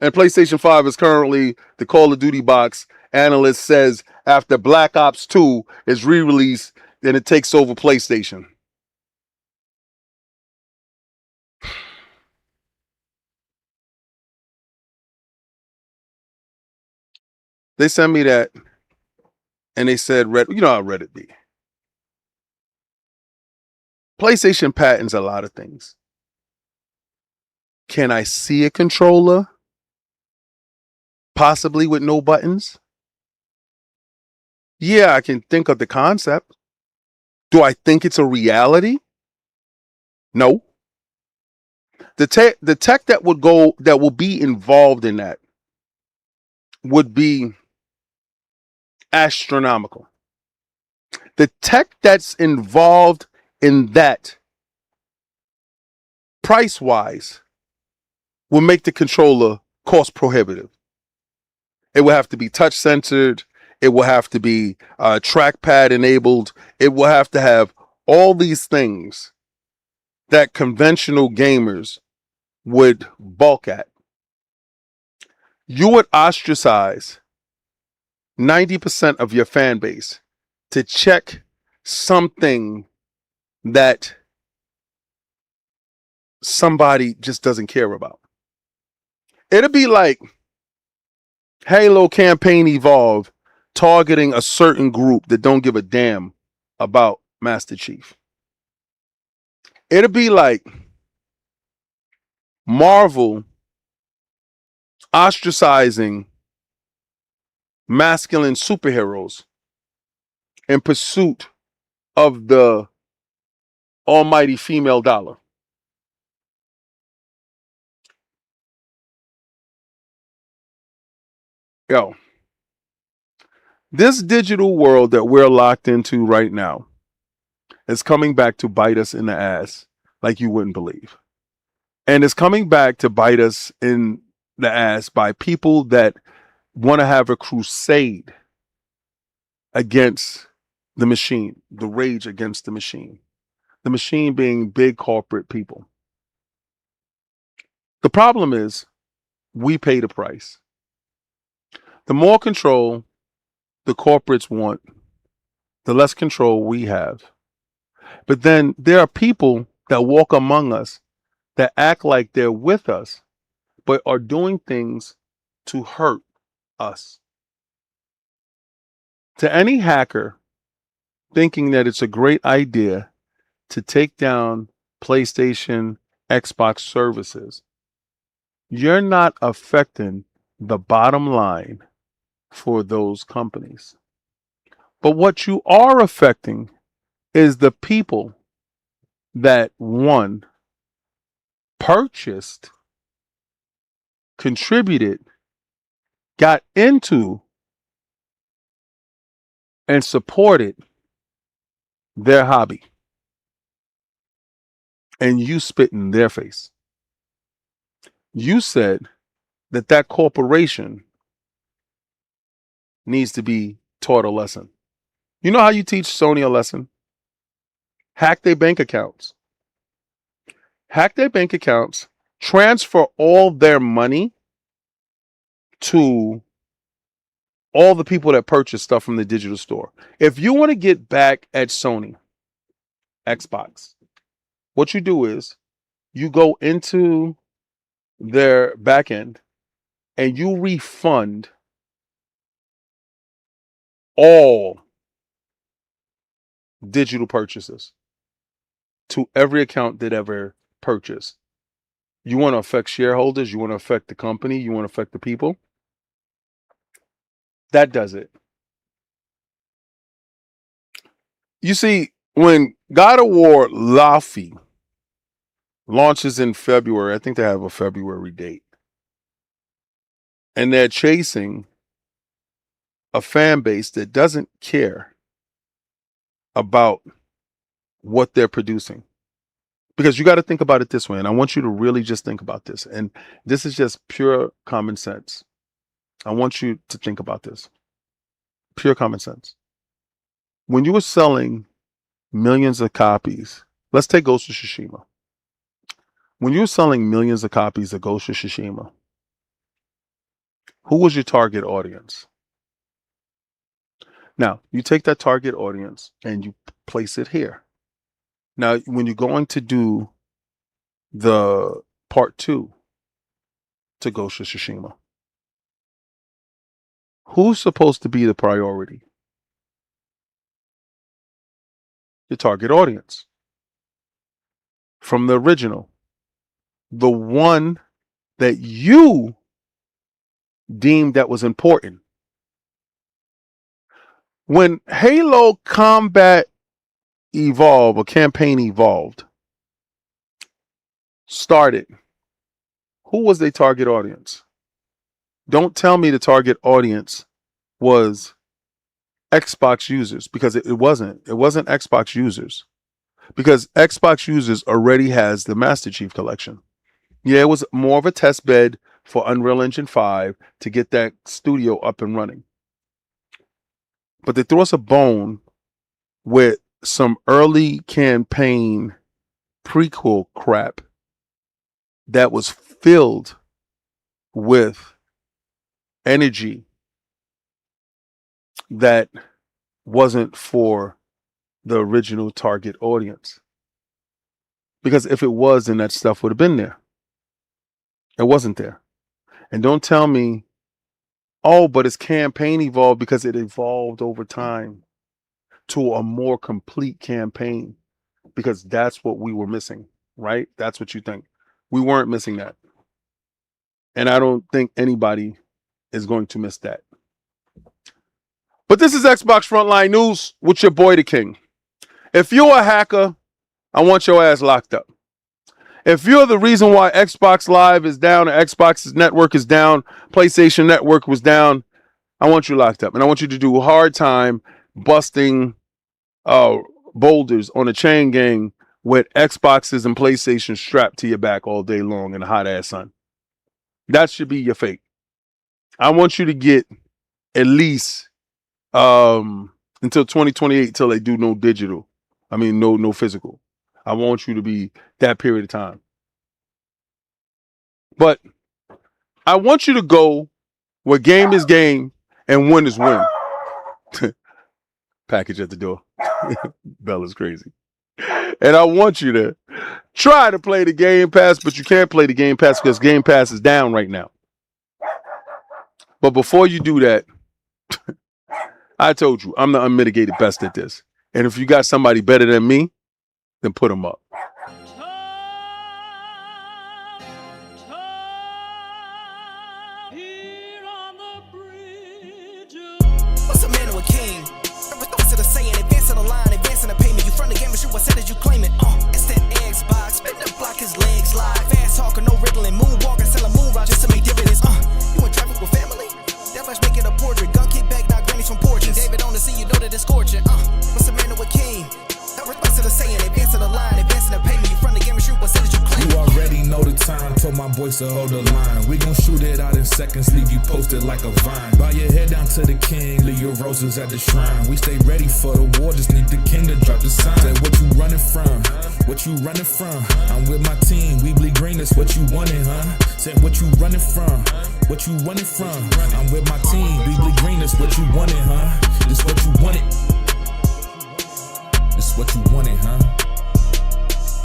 and PlayStation 5 is currently the Call of Duty box. Analyst says after Black Ops 2 is re-released, then it takes over PlayStation. They sent me that, and they said, you know how Reddit be. PlayStation patents a lot of things. Can I see a controller? Possibly with no buttons? Yeah, I can think of the concept. Do I think it's a reality? No. The tech that will be involved in that would be astronomical. The tech that's involved in that, price-wise, will make the controller cost prohibitive. It will have to be touch censored. It will have to be trackpad enabled. It will have to have all these things that conventional gamers would balk at. You would ostracize 90% of your fan base to check something that somebody just doesn't care about. It'll be like Halo Campaign Evolve targeting a certain group that don't give a damn about Master Chief. It'll be like Marvel ostracizing masculine superheroes in pursuit of the almighty female dollar. Yo, this digital world that we're locked into right now is coming back to bite us in the ass like you wouldn't believe. And it's coming back to bite us in the ass by people that want to have a crusade against the machine, the rage against the machine being big corporate people. The problem is we pay the price. The more control the corporates want, the less control we have. But then there are people that walk among us that act like they're with us, but are doing things to hurt us. To any hacker thinking that it's a great idea to take down PlayStation, Xbox services, you're not affecting the bottom line for those companies. But what you are affecting is the people that, one, purchased, contributed, got into, and supported their hobby. And you spit in their face. You said that that corporation needs to be taught a lesson. You know how you teach Sony a lesson? Hack their bank accounts. Hack their bank accounts, transfer all their money to all the people that purchase stuff from the digital store. If you want to get back at Sony, Xbox, what you do is you go into their back end and you refund all digital purchases to every account that ever purchased. You want to affect shareholders, you want to affect the company, you want to affect the people. That does it. You see, when God of War Laufey launches in February, I think they have a February date, and they're chasing a fan base that doesn't care about what they're producing. Because you got to think about it this way, and I want you to really just think about this. And this is just pure common sense. I want you to think about this. Pure common sense. When you were selling millions of copies, let's take Ghost of Tsushima. When you were selling millions of copies of Ghost of Tsushima, who was your target audience? Now, you take that target audience and you place it here. Now, when you're going to do the part 2 to Ghost of Tsushima, who's supposed to be the priority? Your target audience. From the original. The one that you deemed that was important. When Halo Combat Evolve, or Campaign Evolved, started, who was their target audience? Don't tell me the target audience was Xbox users, because it wasn't. It wasn't Xbox users, because Xbox users already has the Master Chief Collection. Yeah, it was more of a test bed for Unreal Engine 5 to get that studio up and running. But they threw us a bone with some early campaign prequel crap that was filled with energy that wasn't for the original target audience. Because if it was, then that stuff would have been there. It wasn't there. And don't tell me, oh, but its campaign evolved, because it evolved over time to a more complete campaign, because that's what we were missing, right? That's what you think. We weren't missing that. And I don't think anybody is going to miss that. But this is Xbox Frontline News with your boy, the King. If you're a hacker, I want your ass locked up. If you're the reason why Xbox Live is down, or Xbox's network is down, PlayStation Network was down, I want you locked up. And I want you to do a hard time busting boulders on a chain gang with Xboxes and PlayStation strapped to your back all day long in the hot ass sun. That should be your fate. I want you to get at least until 2028 till they do no digital. I mean, no physical. I want you to be that period of time. But I want you to go where game is game and win is win. Package at the door. Bella's crazy. And I want you to try to play the Game Pass, but you can't play the Game Pass because Game Pass is down right now. But before you do that, I told you, I'm the unmitigated best at this. And if you got somebody better than me, then put them up. What's a man or a king? What's it saying? Advancing the line, advancing the payment. You front the game and shoot what said as you claim it. It's that Xbox. Spin the block, his legs live. Fast talking, no riddling. Moonwalking, selling moon rock just to make dividends. You in traffic with family? That much make it a portrait. Gun kick back, knock grannies from porches. David on the scene, you know that it's scorching. What's a man or a king? What's it saying? Advancing the line, advancing the payment. You front the game and shoot what said as you claim it. You already know the time, told my boys to hold the line. We gon' shoot it out in seconds, leave you posted like a vine. Bow your head down to the king, leave your roses at the shrine. We stay ready for the war, just need the king to drop the sign. Say what you running from, what you running from. I'm with my team, we bleed green, that's what you wanted, huh? Said what you running from, what you running from. I'm with my team, we bleed green, that's what you wanted, huh? This what you wanted. This what you wanted, huh?